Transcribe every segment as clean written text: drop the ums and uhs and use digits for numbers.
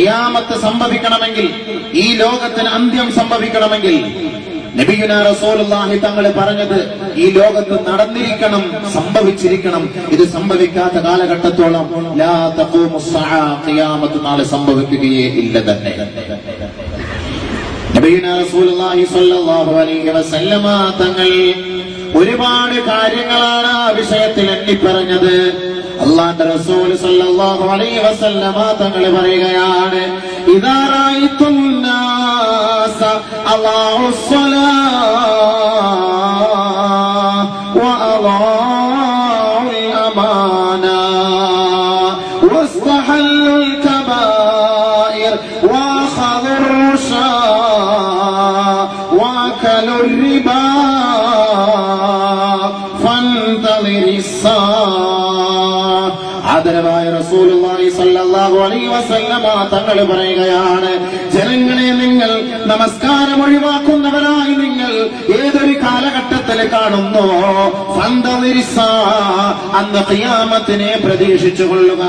ഖിയാമത്ത് സംഭവിക്കണമെങ്കിൽ, ഈ ലോകത്തിന് അന്ത്യം സംഭവിക്കണമെങ്കിൽ നബിയുനാ റസൂലുള്ളാഹി തങ്ങൾ പറഞ്ഞത് ഈ ലോകത്ത് നടന്നിരിക്കണം, സംഭവിച്ചിരിക്കണം. ഇത് സംഭവിക്കാത്ത കാലഘട്ടത്തോളം ലാ തഖൂമുസ് സഅ, ഖിയാമത്ത് നാളെ സംഭവിക്കുകയേ ഇല്ല തന്നെ. നബിയുനാ റസൂലുള്ളാഹി സ്വല്ലല്ലാഹു അലൈഹി വസല്ലമ തങ്ങൾ ഒരുപാട് കാര്യങ്ങളാണ് ആ വിഷയത്തിൽ എണ്ണിപ്പറഞ്ഞത്. അല്ലാഹുവിന്റെ റസൂൽ സ്വല്ലല്ലാഹു അലൈഹി വസല്ലമ തങ്ങൾ പറയുകയാണ്, ഇദാ റഅയ്തും നാസ അല്ലാഹുസ് സ്വലാഹ വ അളാഉൽ അമാന വസ്തഹല്ലുൽ കബായിർ വഅഖദുർ റുശാ വഅകലുർ റിബാ ആദരവായ റസൂലുള്ളാഹി സ്വല്ലല്ലാഹു അലൈഹി വസല്ലമ തങ്ങൾ പറയുകയാണ്, ജനങ്ങളെ, നിങ്ങൾ നമസ്കാരം ഒഴിവാക്കുന്നവരായി നിങ്ങൾ ഏതൊരു കാലഘട്ടത്തിൽ കാണുന്നോ, അന്ന് ഖിയാമത്തിനെ പ്രതീക്ഷിച്ചു കൊള്ളുക.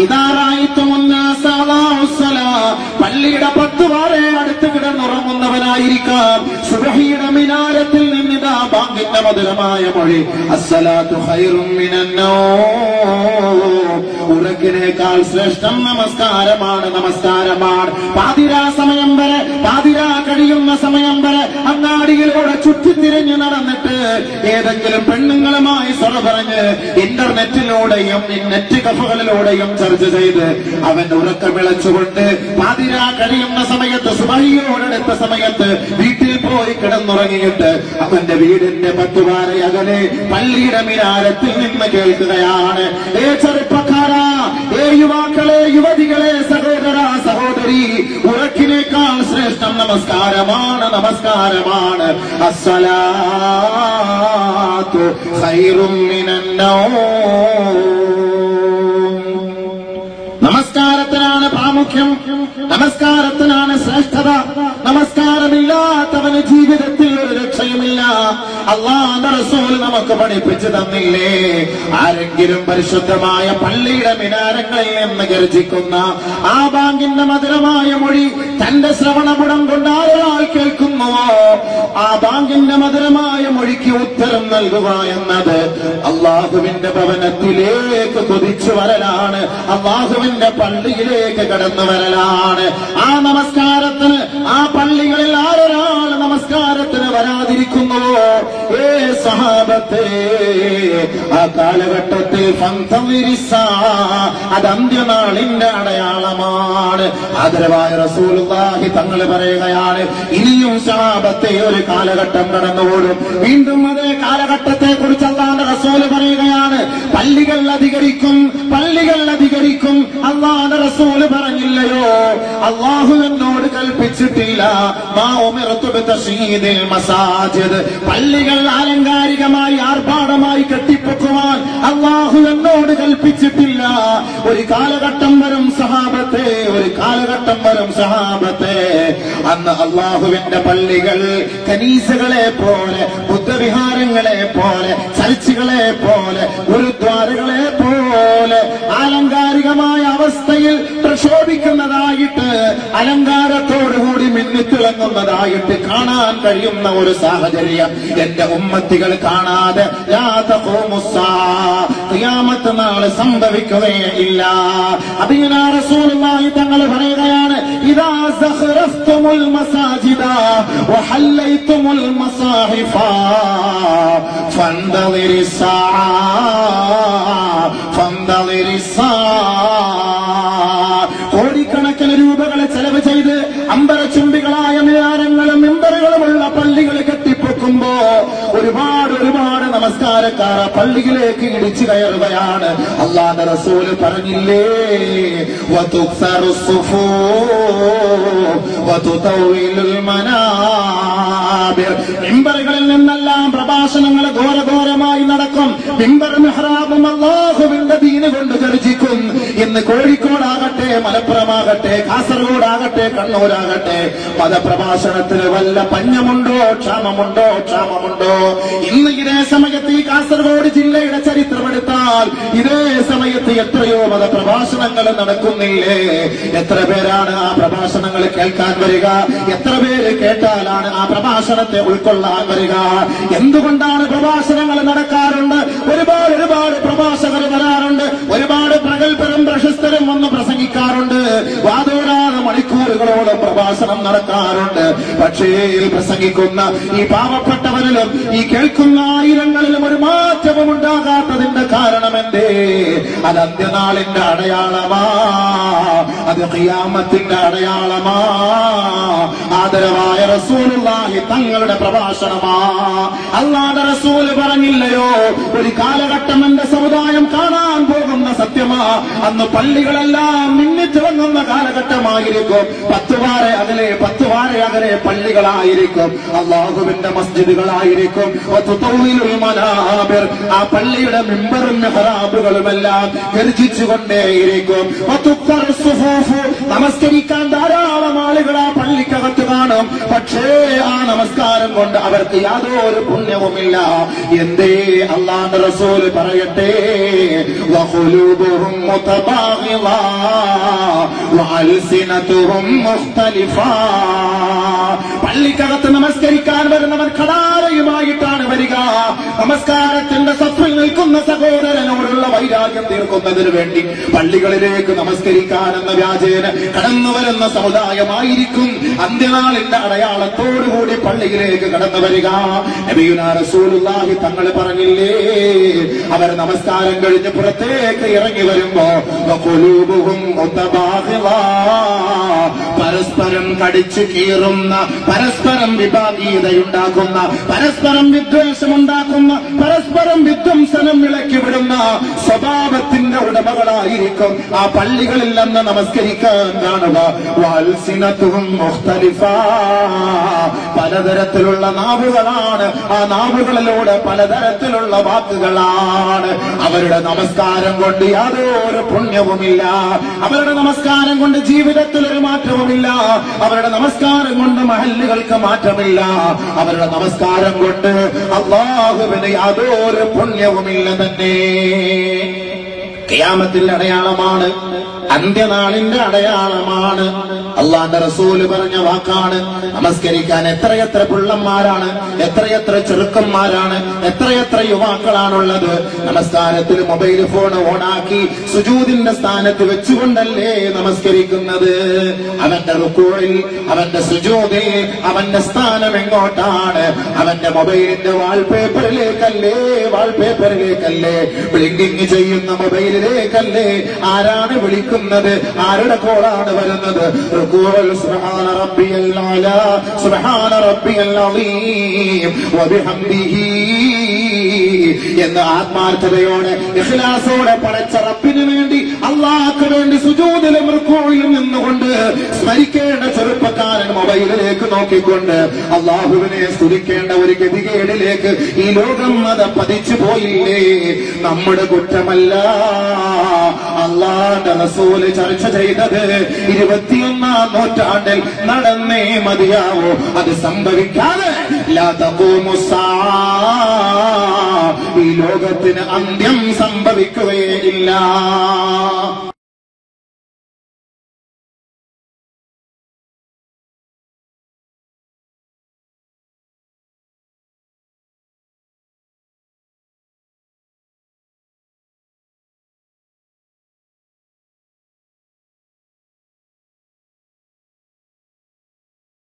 ഇദാ റഅയ്തുമുൻ നാസ അല്ലാഹുസ് സ്വലാഹ, പള്ളിയുടെ 10 വാരെ അടുത്ത് കിടന്നുറങ്ങുന്നവനായിരിക്കാം. സുബ്ഹിയുടെ മിനാരത്തിൽ നിന്നിതാ ബാങ്കിന്റെ മധുരമായ മൊഴി, അസ്സലാത്തു ഖൈറും മിനൻ നൗം, ഉറക്കിനേക്കാൾ ശ്രേഷ്ഠം നമസ്കാരമാണ്, നമസ്കാരമാണ്. പാതിരാ സമയം വരെ, പാതിരാ കഴിയുന്ന സമയം വരെ അങ്ങാടിയിലൂടെ ചുറ്റിത്തിരിഞ്ഞ് നടന്നിട്ട് ഏതെങ്കിലും പെണ്ണുങ്ങളുമായി സ്വറ പറഞ്ഞ് ഇന്റർനെറ്റിലൂടെയും നെറ്റ് കഫകളിലൂടെയും ചർച്ച ചെയ്ത് അവൻ ഉറക്കം വിളച്ചുകൊണ്ട് പാതിരാ കഴിയുന്ന സമയത്ത്, സുബഹിയോടടുത്ത സമയത്ത് വീട്ടിൽ പോയി കിടന്നുറങ്ങിയിട്ട് അവന്റെ വീടിന്റെ 10 വാര അകലെ പള്ളിയുടെ മിനാരത്തിൽ നിന്ന് കേൾക്കുകയാണ്, ഏ ചെറുപ്പക്കാരാ, ഏ യുവാക്കളെ, യുവതികളെ, സഹോദര സഹോദരി, ഉറക്കിനേക്കാൾ ശ്രേഷ്ഠം നമസ്കാരമാണ്, നമസ്കാരമാണ്. അസ്സലാത്തു ഖൈറും മിനൻ നൗം, നമസ്കാരത്തിനാണ് പ്രാമുഖ്യം, നമസ്കാരത്തിനാണ് ശ്രേഷ്ഠത. നമസ്കാരമില്ലാത്തവന് ജീവിതത്തിൽ ഒരു രക്ഷയുമില്ല. അല്ലാഹുവിന്റെ റസൂൽ നമുക്ക് പഠിപ്പിച്ചു തന്നില്ലേ, ആരെങ്കിലും പരിശുദ്ധമായ പള്ളിയുടെ മിനാരങ്ങളിൽ നിന്ന് ഗർജിക്കുന്ന ആ ബാങ്കിന്റെ മധുരമായ മൊഴി തന്റെ ശ്രവണപുടം കൊണ്ട് ആരാൾ കേൾക്കുന്നുവോ, ആ ബാങ്കിന്റെ മധുരമായ മൊഴിക്ക് ഉത്തരം നൽകുക എന്നത് അല്ലാഹുവിന്റെ ഭവനത്തിലേക്ക് കൊതിച്ചു വരലാണ്, അല്ലാഹുവിന്റെ പള്ളിയിലേക്ക് കടന്നു വരലാണ്. ആ നമസ്കാരത്തിന്, ആ പള്ളികളിൽ ആരൊരാൾ നമസ്കാരത്തിന് വരാതിരിക്കുന്നുവോ, ഏ സഹാബത്തെ, ആ കാലഘട്ടത്തിൽ അത് അന്ത്യനാളിന്റെ അടയാളമാണ്. ആദരവായ റസൂലുള്ളാഹി തങ്ങൾ പറയുകയാണ്, ഇനിയും സഹാബത്തെ ഒരു കാലഘട്ടം കടന്നുപോലും വീണ്ടും അതേ കാലഘട്ടത്തെ കുറിച്ച് അല്ലാഹുവിന്റെ റസൂൽ പറയുകയാണ്, പള്ളികൾ അധികരിക്കും, പള്ളികൾ അധികരിക്കും. അല്ലാഹുവിന്റെ റസൂൽ പറഞ്ഞില്ലയോ, അല്ലാഹു എന്നോട് കൽപ്പിച്ചിട്ടില്ല, മാ ഉമിർതു ബിതശീദിൽ മസാജിദ്, പള്ളികൾ ആലങ്കാരികമായി ആർഭാടമായി കെട്ടിപ്പൊക്കുവാൻ അല്ലാഹു എന്നോട് കൽപ്പിച്ചിട്ടില്ല. ഒരു കാലഘട്ടം വരും സഹാബത്തെ, ഒരു കാലഘട്ടം വരും സഹാബത്തെ, അന്ന് അല്ലാഹുവിന്റെ പള്ളികൾ കനീസകളെ പോലെ, ബുദ്ധവിഹാരങ്ങളെ പോലെ, ചർച്ചുകളെ പോലെ, ഗുരുദ്വാരകളെ പോലെ ആലങ്കാരികമായ അവസ്ഥയിൽ പ്രക്ഷോഭിക്കുന്നതായിട്ട്, അലങ്കാരത്തോടുകൂടി മിന്നിത്തിളങ്ങുന്നതായിട്ട് കാണാൻ കഴിയുന്ന ഒരു സാഹചര്യം എന്റെ ഉമ്മത്തികൾ കാണാതെ ഖിയാമത്ത് നാളെ സംഭവിക്കുകയില്ല. അതിനാ റസൂലുള്ളാഹി തങ്ങൾ പറയുകയാണ്, ഇദാ സഖറഫ്തുമുൽ മസാജിദ വഹല്ലൈതുമുൽ മസാഹിഫ ഫന്തളിരിസ് സാ, കോടിക്കണക്കിന് രൂപകളെ ചെലവ് ചെയ്ത് അമ്പരചുംബികളായ മിനാരങ്ങളും മിമ്പറുകളുമുള്ള പള്ളികൾ കെട്ടിപ്പൊക്കുമ്പോ ഒരുപാട് ഒരുപാട് നമസ്കാരക്കാർ പള്ളിയിലേക്ക് ഇടിച്ചു കയറുകയാണ്. അല്ലാഹുവിന്റെ റസൂൽ പറഞ്ഞില്ലേ, വതുക്സറുസ് സുഫൂഫ് വതുതൗവിലുൽ മനാബിർ, മിമ്പറുകളിൽ നിന്നെല്ലാം പ്രഭാഷണങ്ങൾ ഘോരഘോരമായി നടക്കും. മിമ്പർ മിഹ്റാബും അല്ലാഹുവിന്റെ ദീന് കൊണ്ട് ഗർജിക്കും. ഇന്ന് കോഴിക്കോടാകട്ടെ, മലപ്പുറമാകട്ടെ, ആകട്ടെ, കാസർഗോഡാകട്ടെ, കണ്ണൂരാകട്ടെ, മതപ്രഭാഷണത്തിന് വല്ല പഞ്ഞമുണ്ടോ, ക്ഷാമമുണ്ടോ? ഇന്ന് ഇതേ സമയത്ത് ഈ കാസർഗോഡ് ജില്ലയുടെ ചരിത്രമെടുത്താൽ ഇതേ സമയത്ത് എത്രയോ മതപ്രഭാഷണങ്ങൾ നടക്കുന്നില്ലേ? എത്ര പേരാണ് ആ പ്രഭാഷണങ്ങൾ കേൾക്കാൻ വരിക? എത്ര പേര് കേട്ടാലാണ് ആ പ്രഭാഷണത്തെ ഉൾക്കൊള്ളാൻ വരിക? എന്തുകൊണ്ടാണ് പ്രഭാഷണങ്ങൾ നടക്കാറുണ്ട്? ഒരുപാട് പ്രഭാഷകർ വരാറുണ്ട്, ഒരുപാട് പ്രഗത്ഭരും പ്രശസ്തരും വന്ന് പ്രസംഗിക്കാറുണ്ട്, വാദോരാതെ മണിക്കൂറുകളോളം പ്രഭാഷണം നടക്കാറുണ്ട്. പക്ഷേ പ്രസംഗിക്കുന്ന ഈ പാവപ്പെട്ടവരിലും ഈ കേൾക്കുന്ന ആയിരങ്ങളിലും ഒരു മാറ്റവും ഉണ്ടാകാത്തതിന്റെ കാരണം എന്തേ? അത് അന്ത്യനാളിന്റെ അടയാളമാ, അത് ഖിയാമത്തിന്റെ അടയാളമാ. ആദരവായ റസൂലുള്ളാഹി തങ്ങളുടെ പ്രഭാഷണമാ. അല്ലാഹുവിന്റെ റസൂൽ പറഞ്ഞില്ലയോ, ഒരു കാലഘട്ടം എന്റെ സമുദായം കാണാൻ പോകുന്ന സത്യമാ, അന്ന് പള്ളികളെല്ലാം മിന്നിത്തിളങ്ങുന്ന കാലഘട്ടമായിരിക്കും. 10 വാര അകലെ പള്ളികളായിരിക്കും, അല്ലാഹുവിന്റെ മസ്ജിദുകളായിരിക്കും. ആ പള്ളിയുടെ മിമ്പറും മെഹ്റാബുകളുമെല്ലാം ഗർജിച്ചുകൊണ്ടേയിരിക്കും. നമസ്കരിക്കാൻ ധാരാളം ആളുകൾ ആ പള്ളിക്കകത്ത് കാണും, പക്ഷേ ആ നമസ്കാരം കൊണ്ട് അവർക്ക് യാതൊരു പുണ്യവുമില്ല. എന്തേ? അല്ലാഹുവിന്റെ റസൂൽ പറയട്ടെ, വഖുലൂബുഹും മുതബാഗിളാ വഅൽസിനതുഹും മുഖ്തലിഫാ. പള്ളിക്കകത്ത് നമസ്കരിക്കാൻ വരുന്നവൻ കടാരയുമായിട്ടാണ് വരിക. നമസ്കാരത്തിന്റെ സഫിൽ നിൽക്കുന്ന സഹോദരനോടുള്ള വൈരാഗ്യം തീർക്കുന്നതിന് വേണ്ടി പള്ളികളിലേക്ക് നമസ്കരിക്കാൻ എന്ന വ്യാജേന കടന്നു വരുന്ന സമുദായമായിരിക്കും അന്ത്യനാളിന്റെ അടയാളത്തോടുകൂടി പള്ളിയിലേക്ക് കടന്നു വരിക. നബിയുനാ റസൂലുള്ളാഹി തങ്ങൾ പറഞ്ഞില്ലേ, അവർ നമസ്കാരം കഴിഞ്ഞ് പുറത്തേക്ക് ഇറങ്ങി വരുമ്പോ വഖുലൂബുഹും മുതബാഗിളാ, പരസ്പരം കടിച്ചു കീറുന്ന, പരസ്പരം വിഭാഗീയതയുണ്ടാക്കുന്ന, പരസ്പരം വിദ്വേഷമുണ്ടാക്കുന്ന, പരസ്പരം വിധ്വംസനം ഇളക്കി വിടുന്ന സ്വഭാവത്തിന്റെ ഉടമകളായിരിക്കും ആ പള്ളികളിൽ നിന്ന് നമസ്കരിക്കാൻ കാണുക. വഅൽസിനതുഹും മുഖ്തലിഫാ, പലതരത്തിലുള്ള നാവുകളാണ്, ആ നാവുകളിലൂടെ പലതരത്തിലുള്ള വാക്കുകളാണ്. അവരുടെ നമസ്കാരം കൊണ്ട് യാതൊരു പുണ്യവുമില്ല, അവരുടെ നമസ്കാരം കൊണ്ട് ജീവിതത്തിൽ ഒരു മാറ്റവുമില്ല, അവരുടെ നമസ്കാരം കൊണ്ട് മഹല്ലുകൾക്ക് മാറ്റമില്ല, അവരുടെ നമസ്കാരം കൊണ്ട് അല്ലാഹുവിന് യാതൊരു പുണ്യവുമില്ല തന്നെ. ഖിയാമത്തിന്റെ അടയാളമാണ്, അന്ത്യനാളിന്റെ അടയാളമാണ്. അല്ലാഹുവിന്റെ റസൂല് പറഞ്ഞ വാക്കാണ്. നമസ്കരിക്കാൻ എത്രയെത്ര പിള്ളന്മാരാണ്, എത്രയെത്ര ചെറുക്കന്മാരാണ്, എത്രയെത്ര യുവാക്കളാണുള്ളത്. നമസ്കാരത്തിൽ മൊബൈൽ ഫോൺ ഓണാക്കി സുജൂദിന്റെ സ്ഥാനത്ത് വെച്ചുകൊണ്ടല്ലേ നമസ്കരിക്കുന്നത്. അവന്റെ റുക്കൂഇൽ, അവന്റെ സുജൂദിൽ അവന്റെ സ്ഥാനം എങ്ങോട്ടാണ്? അവന്റെ മൊബൈലിന്റെ വാൾപേപ്പറിലേക്കല്ലേ, ബ്ലിങ്കിങ് ചെയ്യുന്ന മൊബൈലിലേക്കല്ലേ. ആരാണ് വിളിക്കുന്നത്? ആരുടെ കോളാണ് വരുന്നത്? സുബ്ഹാന റബ്ബിയൽ അലാ, സുബ്ഹാന റബ്ബിയൽ അളീം വബിഹംദിഹി എന്ന ആത്മാർത്ഥതയോടെ ഇഖ്ലാസോടെ പടച്ച റബ്ബിന് വേണ്ടി, അല്ലാഹുവിന് വേണ്ടി സുജൂദിലും റുക്കൂഇലും നിന്നുകൊണ്ട് സ്മരിക്കേണ്ട ചെറുപ്പക്കാരൻ മൊബൈലിലേക്ക് നോക്കിക്കൊണ്ട് അല്ലാഹുവിനെ സ്തുതിക്കേണ്ട ഒരു ഗതികേടിലേക്ക് ഈ ലോകം അത് പതിച്ചു പോയില്ലേ? നമ്മുടെ കുറ്റമല്ല. അല്ലാഹുവിന്റെ റസൂല് ചർച്ച ചെയ്തത് 21-ാം നൂറ്റാണ്ടിൽ നടന്നേ മതിയാവോ. അത് സംഭവിക്കാതെ ലാ തഖൂമുസ്സാ, ഈ ലോകത്തിന് അന്ത്യം സംഭവിക്കുകയില്ല.